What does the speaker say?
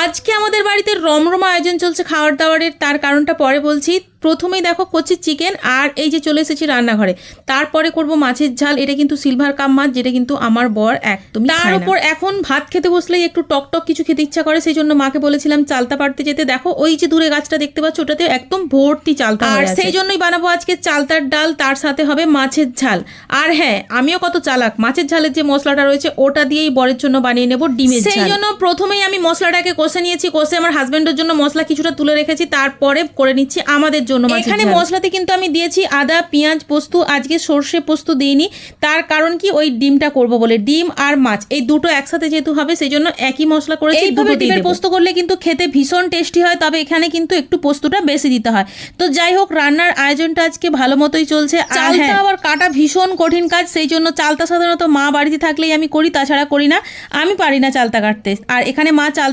আজকে আমাদের বাড়িতে রমরমা আয়োজন চলছে খাওয়ার দাওয়ারের, তার কারণটা পরে বলছি। প্রথমেই দেখো কচি চিকেন, আর এই যে চলে এসেছি রান্নাঘরে। তারপরে করব মাছের ঝাল, এটা কিন্তু সিলভার কাপ মাছ, যেটা কিন্তু আমার বর একদমই খায় না। তার উপর এখন ভাত খেতে বসলেই একটু টকটক কিছু খেতে ইচ্ছা করে, সেই জন্য মাকে বলেছিলাম চালতা পাড়তে যেতে। দেখো ওই যে দূরে গাছটা দেখতে পাচ্ছ, ওটাতে একদম ভর্তি চালতা, আর সেই জন্যই বানাবো আজকে চালতার ডাল, তার সাথে হবে মাছের ঝাল। আর হ্যাঁ, আমিও কত চালাক, মাছের ঝালের যে মশলাটা রয়েছে ওটা দিয়েই বরের জন্য বানিয়ে নেব ডিমের ঝাল। সেই জন্য প্রথমেই আমি মশলাটাকে কষে নিয়েছি, কষে আমার হাজবেন্ডের জন্য মশলা কিছুটা তুলে রেখেছি, তারপরে করে নিচ্ছি আমাদের জন্য। এখানে মশলাতে কিন্তু আমি দিয়েছি আদা, পেঁয়াজ, পোস্ত। আজকে সর্ষে পোস্ত দিইনি, তার কারণ কি ওই ডিমটা করব বলে। ডিম আর মাছ এই দুটো একসাথে যেহেতু হবে, সেই জন্য একই মশলা করেছি। এইভাবে ডিমের পোস্ত করলে কিন্তু খেতে ভীষণ টেস্টি হয়, তবে এখানে কিন্তু একটু পোস্তটা বেশি দিতে হয়। তো যাই হোক, রান্নার আয়োজনটা আজকে ভালো মতোই চলছে। চালটা আবার কাটা ভীষণ কঠিন কাজ, সেই জন্য চালটা সাধারণত মা বাড়িতে থাকলেই আমি করি, তাছাড়া করি না। আমি পারি না চালতা কাটতে। আর এখানে মা চালতা